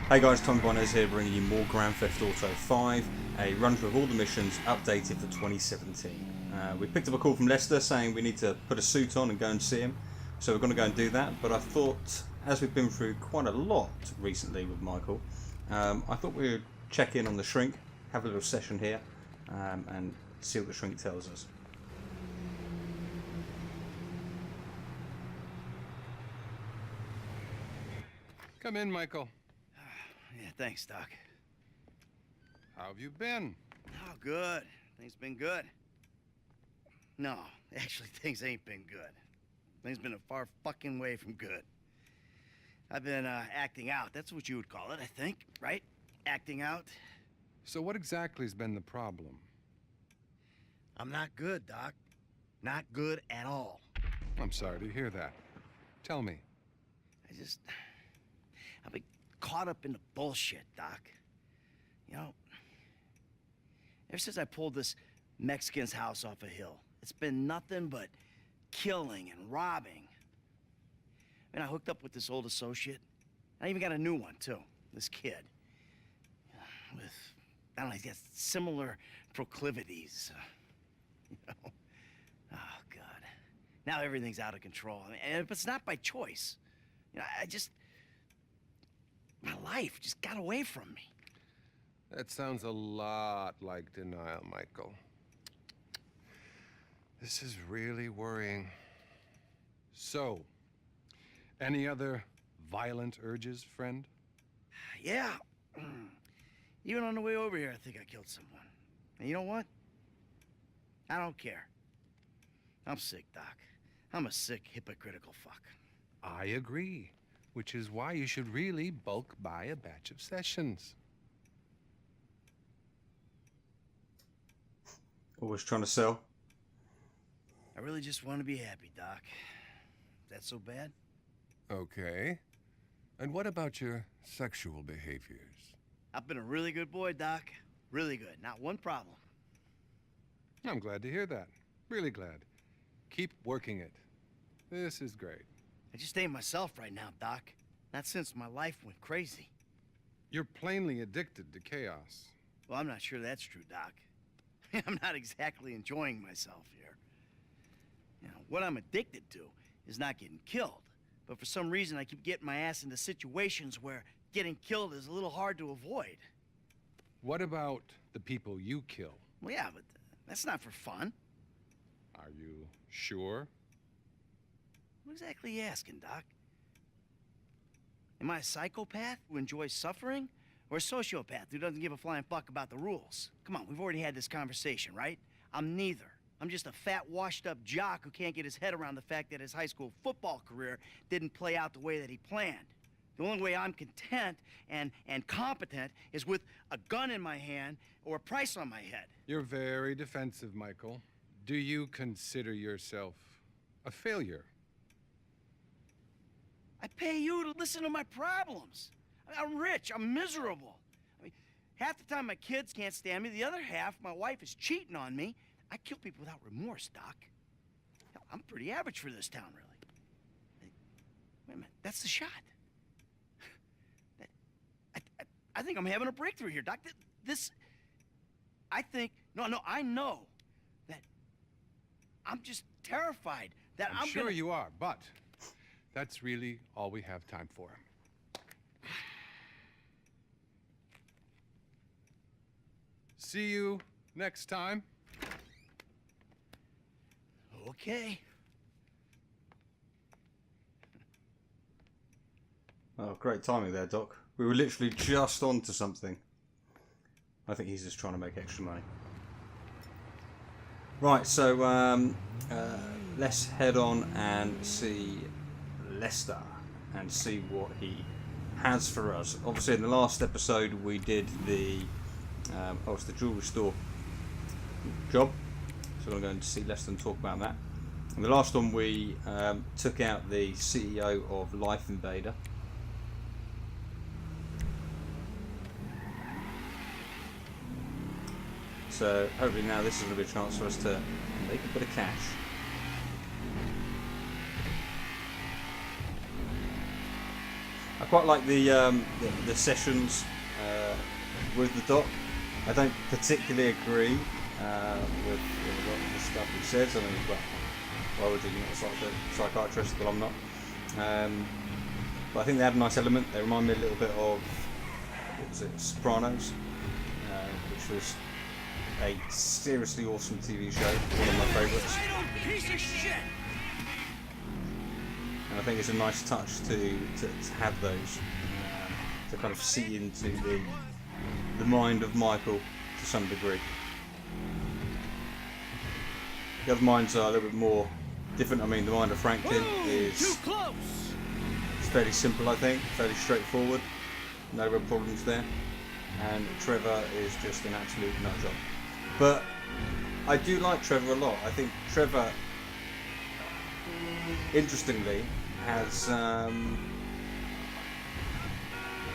Hey guys, Tom Barnez here, bringing you more Grand Theft Auto 5, a run through of all the missions updated for 2017. We picked up a call from Lester saying we need to put a suit on and go and see him, so we're going to go and do that. But I thought, as we've been through quite a lot recently with Michael, I thought we would check in on the shrink, have a little session here, and see what the shrink tells us. Come in, Michael. Yeah, thanks, Doc. How have you been? Oh, good. Things been good. No, actually, things ain't been good. Things been a far fucking way from good. I've been acting out. That's what you would call it, I think, right? Acting out. So what exactly has been the problem? I'm not good, Doc. Not good at all. I'm sorry to hear that. Tell me. I've been caught up in the bullshit, Doc. You know, ever since I pulled this Mexican's house off a hill, it's been nothing but killing and robbing. And I hooked up with this old associate. I even got a new one, too. This kid. With, I don't know, he's got similar proclivities. You know? Oh, God. Now everything's out of control. But it's not by choice. You know, my life just got away from me. That sounds a lot like denial, Michael. This is really worrying. So, any other violent urges, friend? Yeah. Even on the way over here, I think I killed someone. And you know what? I don't care. I'm sick, Doc. I'm a sick, hypocritical fuck. I agree. Which is why you should really bulk buy a batch of sessions. Always trying to sell. I really just want to be happy, Doc. Is that so bad? Okay. And what about your sexual behaviors? I've been a really good boy, Doc. Really good. Not one problem. I'm glad to hear that. Really glad. Keep working it. This is great. I just ain't myself right now, Doc. Not since my life went crazy. You're plainly addicted to chaos. Well, I'm not sure that's true, Doc. I'm not exactly enjoying myself here. You know, what I'm addicted to is not getting killed. But for some reason, I keep getting my ass into situations where getting killed is a little hard to avoid. What about the people you kill? Well, yeah, but that's not for fun. Are you sure? What exactly are you asking, Doc? Am I a psychopath who enjoys suffering? Or a sociopath who doesn't give a flying fuck about the rules? Come on, we've already had this conversation, right? I'm neither. I'm just a fat, washed-up jock who can't get his head around the fact that his high school football career didn't play out the way that he planned. The only way I'm content and competent is with a gun in my hand or a price on my head. You're very defensive, Michael. Do you consider yourself a failure? I pay you to listen to my problems. I'm rich, I'm miserable. I mean, half the time my kids can't stand me, the other half, my wife is cheating on me. I kill people without remorse, Doc. Hell, I'm pretty average for this town, really. Wait a minute, that's the shot. I think I'm having a breakthrough here, Doc. I know that I'm just terrified that I'm sure you are, but that's really all we have time for. See you next time. Okay. Oh, great timing there, Doc. We were literally just onto something. I think he's just trying to make extra money. Right, so let's head on and see Lester and see what he has for us. Obviously, in the last episode, we did the it's the jewelry store job. So we're going to see Lester and talk about that. In the last one, we took out the CEO of Life Invader. So hopefully now this is going to be a chance for us to make a bit of cash. I quite like the sessions with the doc. I don't particularly agree with a lot of the stuff he says. I mean, well, why would you? You're not a psychiatrist, but I'm not. But I think they had a nice element. They remind me a little bit of, what was it, Sopranos, which was a seriously awesome TV show, one of my favourites. And I think it's a nice touch to have those, to kind of see into the mind of Michael to some degree. The other minds are a little bit more different. I mean, the mind of Franklin is fairly simple, I think, fairly straightforward, no real problems there. And Trevor is just an absolute nutjob. But I do like Trevor a lot. I think Trevor, interestingly, has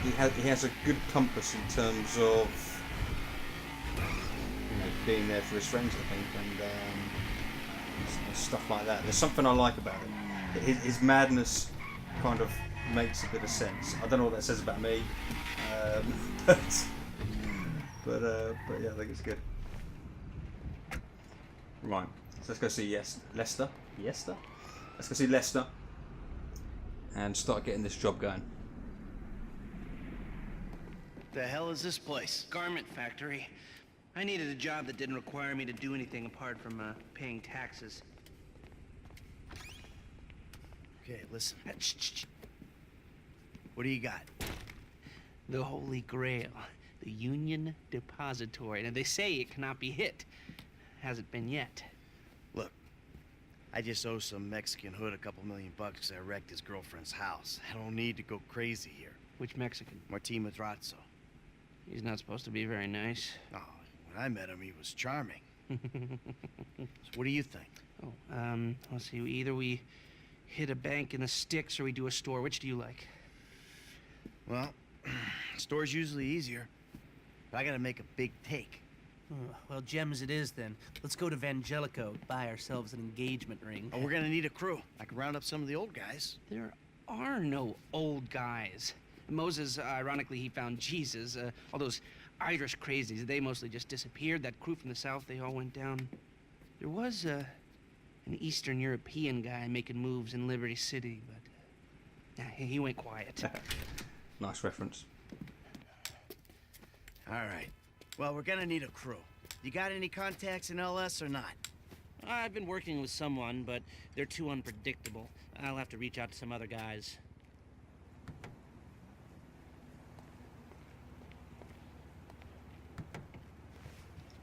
he has a good compass in terms of, you know, being there for his friends, I think, and stuff like that. There's something I like about him. His madness kind of makes a bit of sense. I don't know what that says about me, but yeah, I think it's good. Right, so let's go see Lester. Let's go see Lester and start getting this job going. The hell is this place? Garment factory. I needed a job that didn't require me to do anything apart from paying taxes. Okay, listen. Shh. What do you got? The Holy Grail. The Union Depository. Now, they say it cannot be hit. Hasn't been yet. Look, I just owe some Mexican hood a couple $1,000,000 because I wrecked his girlfriend's house. I don't need to go crazy here. Which Mexican? Martin Madrazo. He's not supposed to be very nice. Oh, when I met him, he was charming. So what do you think? Oh, let's see. Either we hit a bank in the sticks or we do a store. Which do you like? Well, store's usually easier, but I gotta make a big take. Well, gems it is then. Let's go to Vangelico, buy ourselves an engagement ring. Oh, we're gonna need a crew. I can round up some of the old guys. There are no old guys. Moses, ironically, he found Jesus. All those Irish crazies, they mostly just disappeared. That crew from the south, they all went down. There was an Eastern European guy making moves in Liberty City, but he went quiet. Nice reference. All right. Well, we're gonna need a crew. You got any contacts in LS or not? I've been working with someone, but they're too unpredictable. I'll have to reach out to some other guys.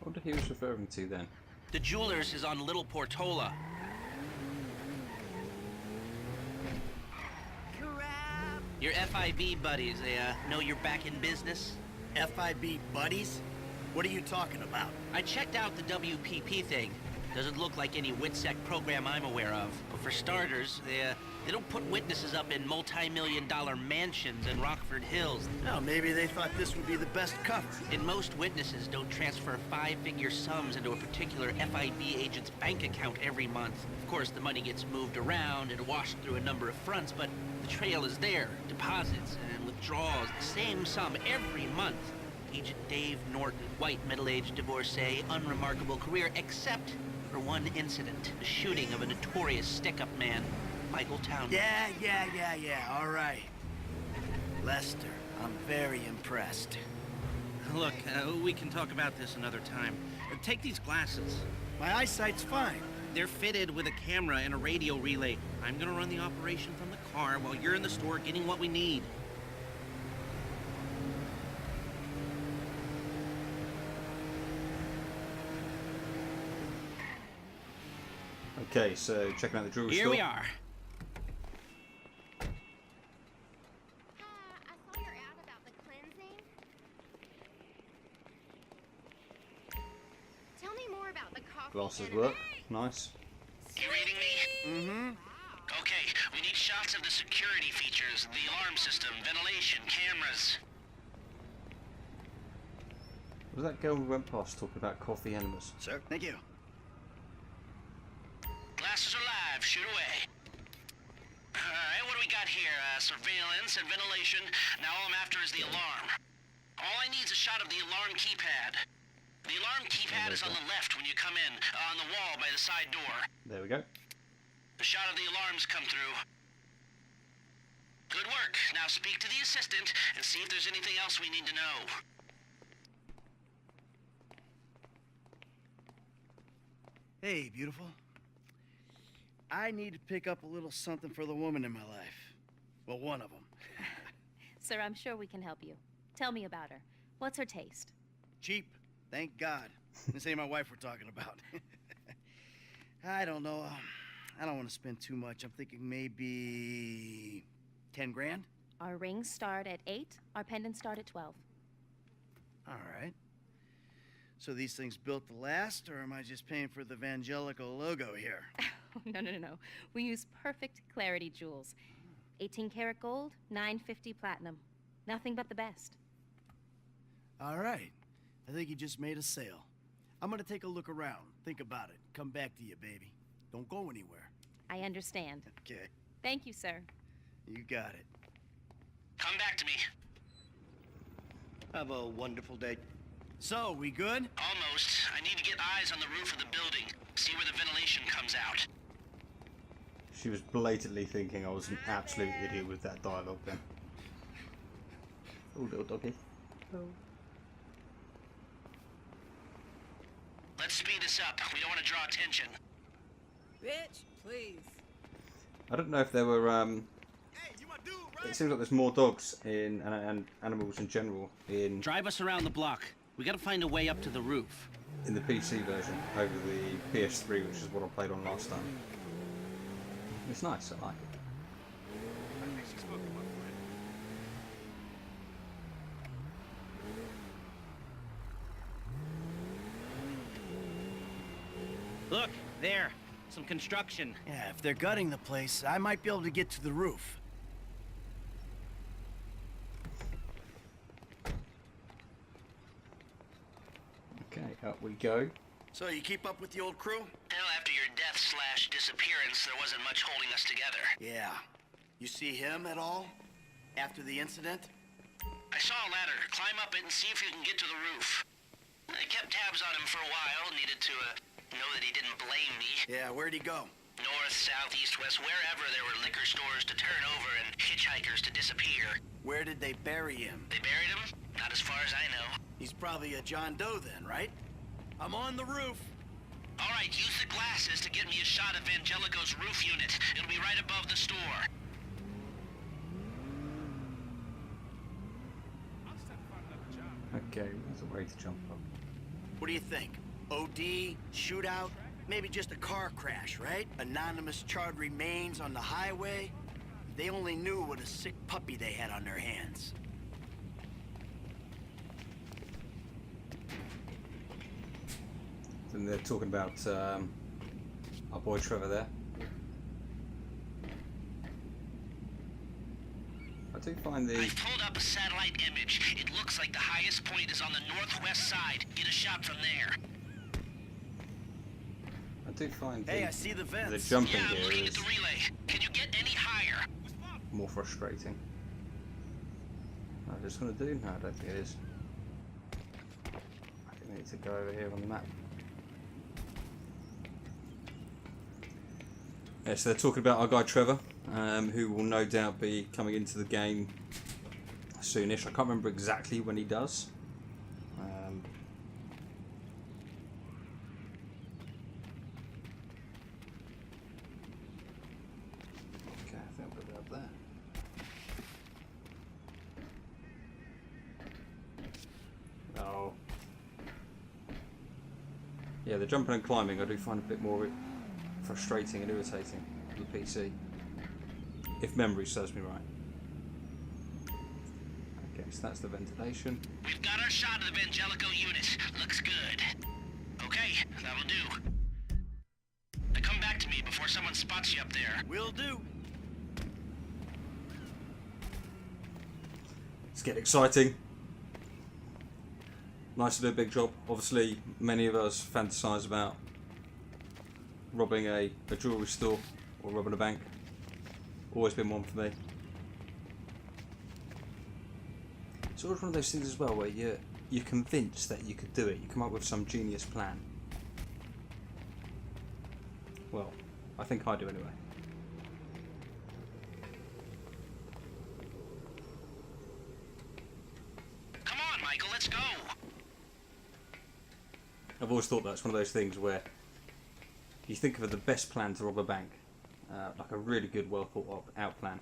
What did he was referring to then? The Jewelers is on Little Portola. Crap! Your FIB buddies, they know you're back in business? FIB buddies? What are you talking about? I checked out the WPP thing. Doesn't look like any WITSEC program I'm aware of. But for starters, they don't put witnesses up in multi-million-dollar mansions in Rockford Hills. No, maybe they thought this would be the best cover. And most witnesses don't transfer five-figure sums into a particular FIB agent's bank account every month. Of course, the money gets moved around and washed through a number of fronts, but the trail is there. Deposits and withdrawals, the same sum every month. Agent Dave Norton, white, middle-aged divorcee, unremarkable career, except for one incident, the shooting of a notorious stick-up man, Michael Town. Yeah, all right. Lester, I'm very impressed. Look, we can talk about this another time. Take these glasses. My eyesight's fine. They're fitted with a camera and a radio relay. I'm gonna run the operation from the car while you're in the store getting what we need. Okay, so checking out the jewelry store. Here we are. I saw your ad about the cleansing. Tell me more about the coffee. Glasses anime. work. Nice. You reading me? Mm-hmm. Okay, we need shots of the security features, the alarm system, ventilation, cameras. Was that girl we went past talking about coffee enemas? Sir, thank you. Glasses are live, shoot away. Alright, what do we got here. Surveillance and ventilation. Now all I'm after is the alarm. All I need is a shot of the alarm keypad. The alarm keypad is on the left when you come in, on the wall by the side door. There we go. The shot of the alarms come through. Good work. Now speak to the assistant and see if there's anything else we need to know. Hey, beautiful. I need to pick up a little something for the woman in my life. Well, one of them. Sir, I'm sure we can help you. Tell me about her. What's her taste? Cheap, thank God. This ain't my wife we're talking about. I don't know. I don't want to spend too much. I'm thinking maybe 10 grand. Our rings start at 8. Our pendants start at 12. All right. So these things built to last, or am I just paying for the Vangelico logo here? No. We use perfect clarity jewels. 18 karat gold, 950 platinum. Nothing but the best. All right. I think you just made a sale. I'm gonna take a look around, think about it, come back to you, baby. Don't go anywhere. I understand. Okay. Thank you, sir. You got it. Come back to me. Have a wonderful day. So, we good? Almost. I need to get eyes on the roof of the building. See where the ventilation comes out. She was blatantly thinking I was an absolute idiot with that dialogue then. Oh, little doggy. Oh. Let's speed this up. We don't want to draw attention. Bitch, please. I don't know if there were, it seems like there's more dogs in, and animals in general in Drive us around the block. We gotta find a way up to the roof. in the PC version over the PS3, which is what I played on last time. It's nice, I like it. I think she's spoken, my friend. Look, there. Some construction. Yeah, if they're gutting the place, I might be able to get to the roof. Okay, up we go. So, you keep up with the old crew? Well, after your death/disappearance, there wasn't much holding us together. Yeah. You see him at all? After the incident? I saw a ladder. Climb up it and see if you can get to the roof. I kept tabs on him for a while. Needed to, know that he didn't blame me. Yeah, where'd he go? North, south, east, west, wherever there were liquor stores to turn over and hitchhikers to disappear. Where did they bury him? They buried him? Not as far as I know. He's probably a John Doe then, right? I'm on the roof. All right, use the glasses to get me a shot of Vangelico's roof unit. It'll be right above the store. Okay, there's a way to jump up. What do you think? OD? Shootout? Maybe just a car crash, right? Anonymous charred remains on the highway? They only knew what a sick puppy they had on their hands. And they're talking about our boy Trevor there. I do find the... I pulled up a satellite image. It looks like the highest point is on the northwest side. Get a shot from there. I do find Hey, I see the vents. the jumping Yeah, I'm here looking is at the relay. Can you get any higher? more frustrating. I'm just going to do? No, I don't think it is. I think I need to go over here on the map. Yeah, so they're talking about our guy Trevor, who will no doubt be coming into the game soonish. I can't remember exactly when he does. Okay, I think I'll put it up there. Oh. Yeah, the jumping and climbing I do find a bit more frustrating and irritating on the PC, if memory serves me right. Okay, so that's the ventilation. We've got our shot of the Vangelico unit. Looks good. Okay, that'll do. Now come back to me before someone spots you up there. Will do. It's getting exciting. Nice to do a big job. Obviously, many of us fantasize about robbing a jewellery store or robbing a bank. Always been one for me. It's always one of those things as well where you're convinced that you could do it. You come up with some genius plan. Well, I think I do anyway. Come on, Michael, let's go. I've always thought that's one of those things where you think of the best plan to rob a bank, like a really good, well thought out plan.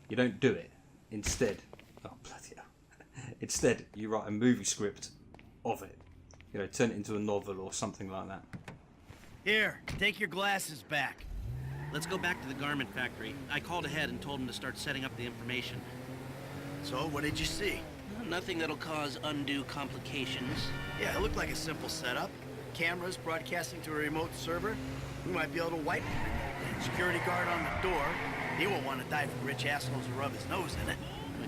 You don't do it. Instead, oh bloody hell! Instead, you write a movie script of it. You know, turn it into a novel or something like that. Here, take your glasses back. Let's go back to the garment factory. I called ahead and told him to start setting up the information. So, what did you see? Nothing that'll cause undue complications. Yeah, it looked like a simple setup. Cameras broadcasting to a remote server. We might be able to wipe them. Security guard on the door. He won't want to die for rich assholes who rub his nose in it.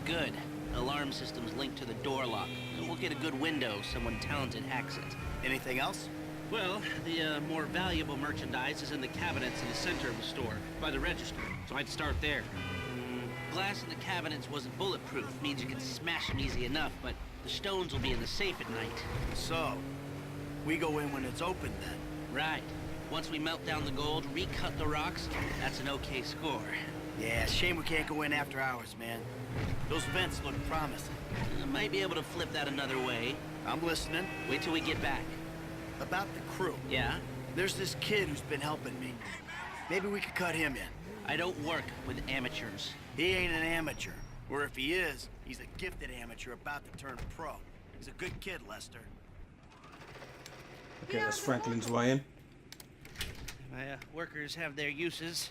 Good. Alarm system's linked to the door lock. We'll get a good window. Someone talented hacks it. Anything else? Well, the more valuable merchandise is in the cabinets in the center of the store, by the register. So I'd start there. Glass in the cabinets wasn't bulletproof. Means you can smash them easy enough, but the stones will be in the safe at night. So, we go in when it's open then? Right. Once we melt down the gold, recut the rocks, that's an okay score. Yeah, shame we can't go in after hours, man. Those vents look promising. I might be able to flip that another way. I'm listening. Wait till we get back. About the crew. Yeah? There's this kid who's been helping me. Maybe we could cut him in. I don't work with amateurs. He ain't an amateur. Or if he is, he's a gifted amateur about to turn pro. He's a good kid, Lester. Okay, that's Franklin's way in. My workers have their uses.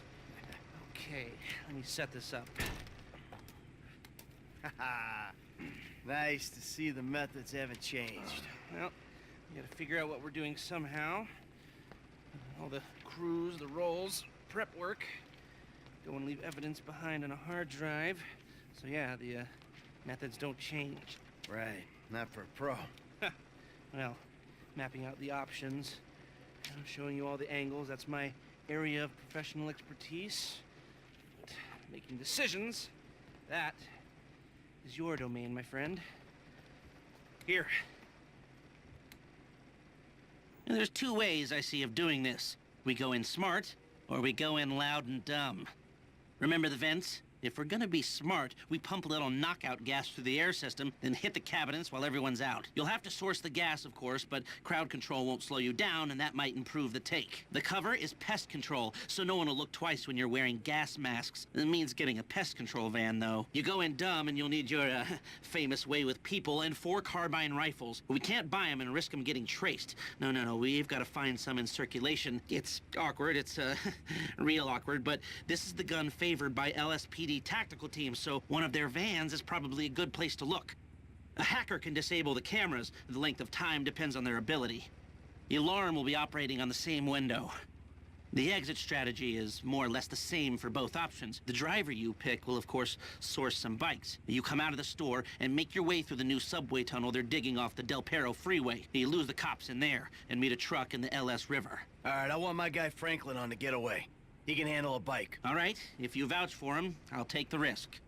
Okay, let me set this up. Nice to see the methods haven't changed. Well, we gotta figure out what we're doing somehow. All the crews, the rolls, prep work. Don't want to leave evidence behind on a hard drive. So yeah, the methods don't change. Right, not for a pro. Well, mapping out the options, showing you all the angles. That's my area of professional expertise. But making decisions, that is your domain, my friend. Here. And there's two ways I see of doing this. We go in smart, or we go in loud and dumb. Remember the vents? If we're gonna be smart, we pump a little knockout gas through the air system, then hit the cabinets while everyone's out. You'll have to source the gas, of course, but crowd control won't slow you down, and that might improve the take. The cover is pest control, so no one will look twice when you're wearing gas masks. It means getting a pest control van, though. You go in dumb, and you'll need your famous way with people and 4 carbine rifles. We can't buy them and risk them getting traced. No, we've got to find some in circulation. It's awkward, it's real awkward, but this is the gun favored by LSPD tactical teams, so one of their vans is probably a good place to look. A hacker can disable the cameras. The length of time depends on their ability. The alarm will be operating on the same window. The exit strategy is more or less the same for both options. The driver you pick will, of course, source some bikes. You come out of the store and make your way through the new subway tunnel they're digging off the Del Perro freeway. You lose the cops in there and meet a truck in the LS River. All right, I want my guy Franklin on the getaway. He can handle a bike. All right, if you vouch for him, I'll take the risk.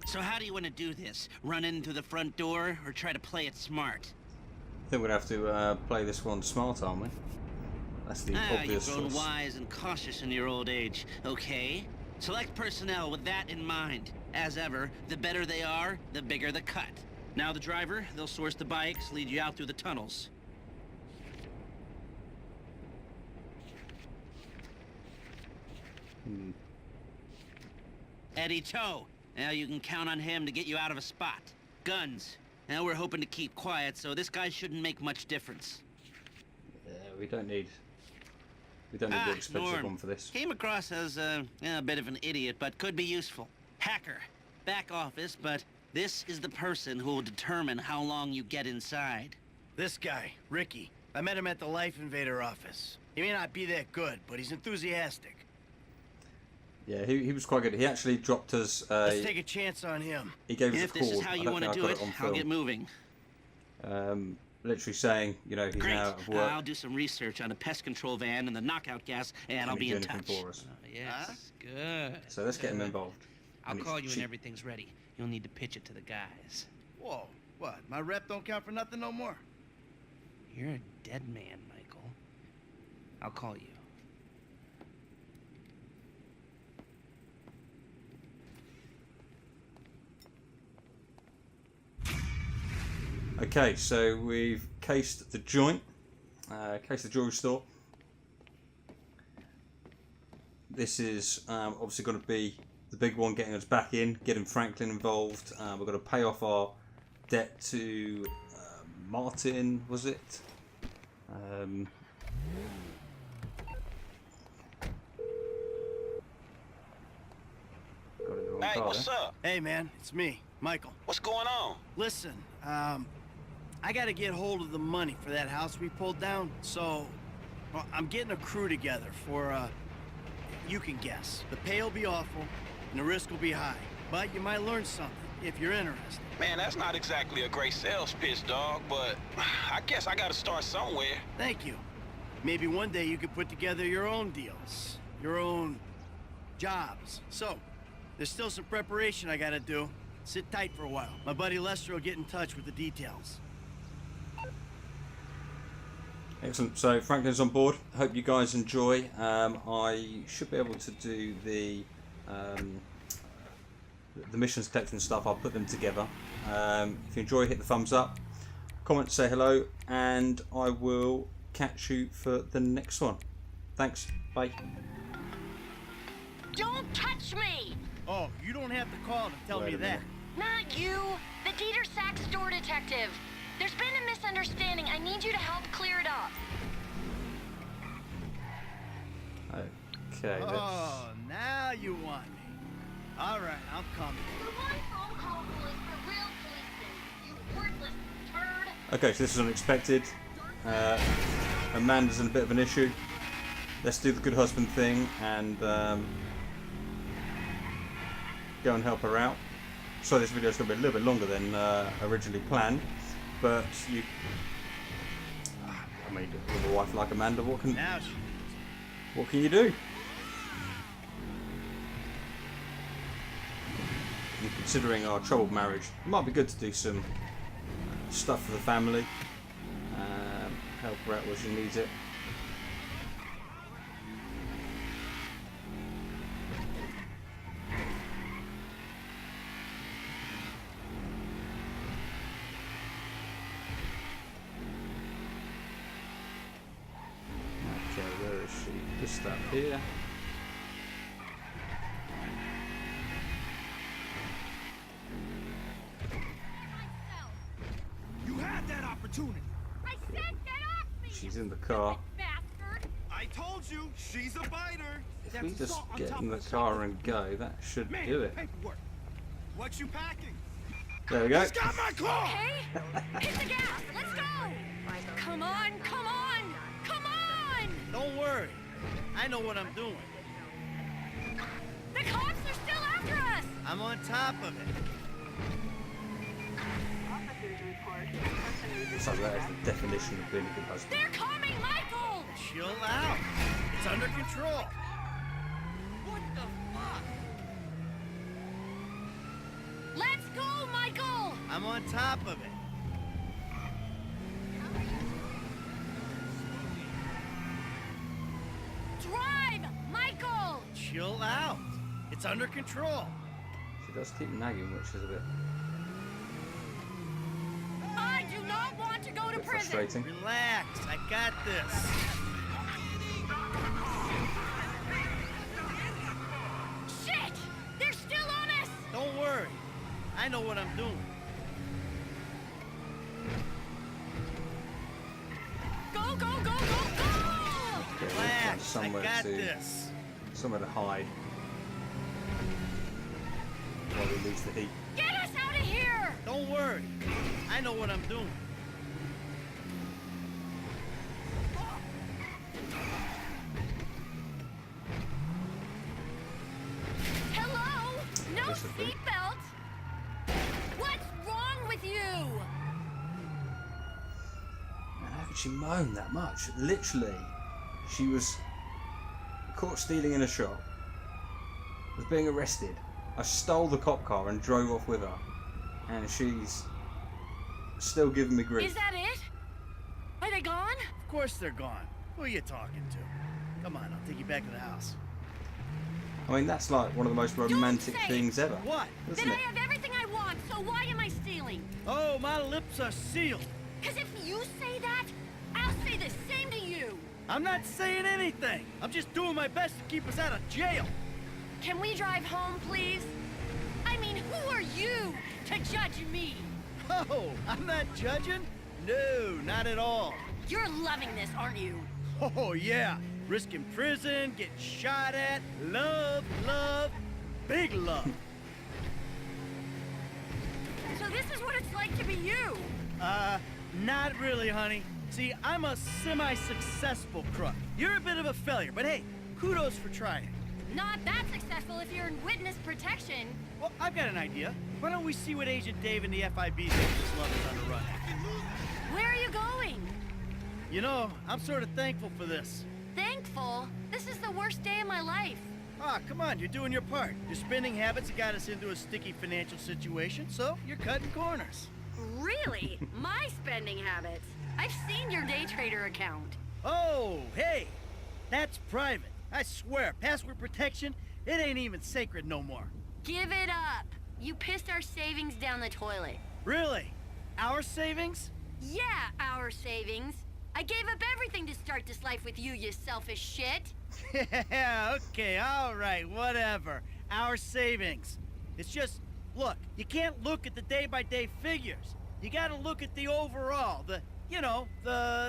So how do you want to do this? Run in through the front door, or try to play it smart? I think we'd have to play this one smart, aren't we? That's the obvious You've grown choice. wise and cautious in your old age. Okay. Select personnel with that in mind. As ever, the better they are, the bigger the cut. Now the driver, they'll source the bikes, lead you out through the tunnels. Eddie Toe. Now you can count on him to get you out of a spot. Guns. Now we're hoping to keep quiet, so this guy shouldn't make much difference. Yeah, we don't need the expensive Norm. one for this. Came across as a bit of an idiot, but could be useful. Hacker. Back office, but this is the person who will determine how long you get inside. This guy, Ricky. I met him at the Life Invader office. He may not be that good, but he's enthusiastic. Yeah, he was quite good. He actually dropped us. Let's take a chance on him. He gave us If a this call. is how I you don't want to think do I it, got on I'll get film. moving. Literally saying, you know, he's Great. now out of work. I'll do some research on a pest control van and the knockout gas, and Can I'll he be do in anything touch. for us? Yes, good. So let's get him involved. I'll And it's call you when cheap. everything's ready. You'll need to pitch it to the guys. Whoa, what? My rep don't count for nothing no more? You're a dead man, Michael. I'll call you. Okay, so we've cased the joint, cased the jewelry store. This is obviously going to be the big one, getting us back in, getting Franklin involved. We're going to pay off our debt to Martin, was it? Got it the wrong Hey, card, what's eh? up? Hey, man, it's me, Michael. What's going on? Listen, I gotta get hold of the money for that house we pulled down, so well, I'm getting a crew together for, you can guess. The pay will be awful, and the risk will be high, but you might learn something if you're interested. Man, that's not exactly a great sales pitch, dog, but I guess I gotta start somewhere. Thank you. Maybe one day you could put together your own deals, your own jobs. So, there's still some preparation I gotta do. Sit tight for a while. My buddy Lester will get in touch with the details. Excellent. So Franklin's on board. Hope you guys enjoy. I should be able to do the missions collecting stuff. I'll put them together. If you enjoy, hit the thumbs up, comment, say hello, and I will catch you for the next one. Thanks. Bye. Don't touch me! Oh, you don't have to call to tell Wait me a that. minute. Not you! The Dieter Sack store detective! There's been a misunderstanding. I need you to help clear it up. Okay. Oh, now you want me. All right, I'll come. The one phone call rule is for real policemen. You worthless turd! Okay, so this is unexpected. Amanda's in a bit of an issue. Let's do the good husband thing and go and help her out. So this video is going to be a little bit longer than originally planned, but you, I mean, with a wife like Amanda, what can you do? And considering our troubled marriage, it might be good to do some stuff for the family, help her out where she needs it. Okay, where is she? Just up here. You had that opportunity. I said get off me! She's in the car. Bastard! I told you, she's a biter. If we just get in the car and go, that should do it. Paperwork. What you packing? There we go. He's got my car. Okay? Hit the gas! Let's go! Come on! Come on! Come on! Don't worry. I know what I'm doing. The cops are still after us! I'm on top of it. So that is the definition of being a good husband. They're coming, Michael! Chill out. It's under control. What the fuck? Let's go, Michael! I'm on top of it. Drive, Michael! Chill out. It's under control. She does keep nagging, which is a bit I do not want to go to prison! frustrating. Relax. I got this. Shit! They're still on us! Don't worry. I know what I'm doing. Go, go, go, go, go! Okay, we'll find Relax. I got this. somewhere to hide while we lose the heat. Get us out of here! Don't worry. I know what I'm doing. Hello? No This would be- seatbelt? What's wrong with you? Man, how could she moan that much? Literally, she was caught stealing in a shop, was being arrested. I stole the cop car and drove off with her, and she's still giving me grief. Is that it? Are they gone? Of course they're gone. Who are you talking to? Come on, I'll take you back to the house. I mean, that's like one of the most romantic say things ever. What? Isn't Then I it? have everything I want, so why am I stealing? Oh, my lips are sealed. Because if you say that, I'll say the same to you. I'm not saying anything. I'm just doing my best to keep us out of jail. Can we drive home, please? I mean, who are you to judge me? Oh, I'm not judging? No, not at all. You're loving this, aren't you? Oh, yeah. Risking prison, getting shot at, love, big love. So this is what it's like to be you. Not really, honey. See, I'm a semi-successful crook. You're a bit of a failure, but hey, kudos for trying. Not that successful if you're in witness protection. Well, I've got an idea. Why don't we see what Agent Dave and the FIB think this love is on the run? Where are you going? You know, I'm sort of thankful for this. Thankful? This is the worst day of my life. Ah, come on, you're doing your part. Your spending habits have got us into a sticky financial situation, so you're cutting corners. Really? My spending habits? I've seen your day trader account. Oh, hey, that's private. I swear, password protection, it ain't even sacred no more. Give it up. You pissed our savings down the toilet. Really? Our savings? Yeah, our savings. I gave up everything to start this life with you, you selfish shit. Yeah, okay, all right, whatever. Our savings. It's just, look, you can't look at the day-by-day figures. You gotta look at the overall, the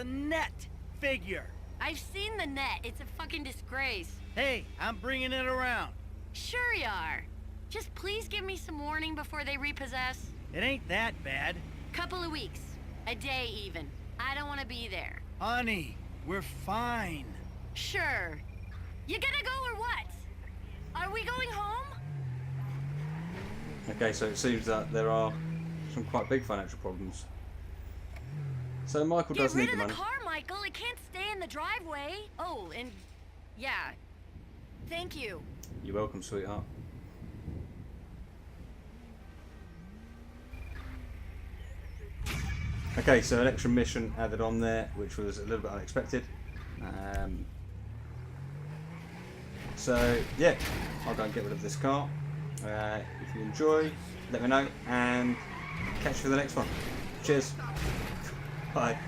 net figure. I've seen the net. It's a fucking disgrace. Hey, I'm bringing it around. Sure you are. Just please give me some warning before they repossess. It ain't that bad. Couple of weeks. A day even. I don't want to be there. Honey, we're fine. Sure. You gonna go or what? Are we going home? Okay, so it seems that there are some quite big financial problems. So Michael Get does need rid the of the money. car, Michael. It can't stay in the driveway. Oh, and yeah. Thank you. You're welcome, sweetheart. Okay, so an extra mission added on there, which was a little bit unexpected. So yeah, I'll go and get rid of this car. If you enjoy, let me know, and catch you for the next one. Cheers. Bye.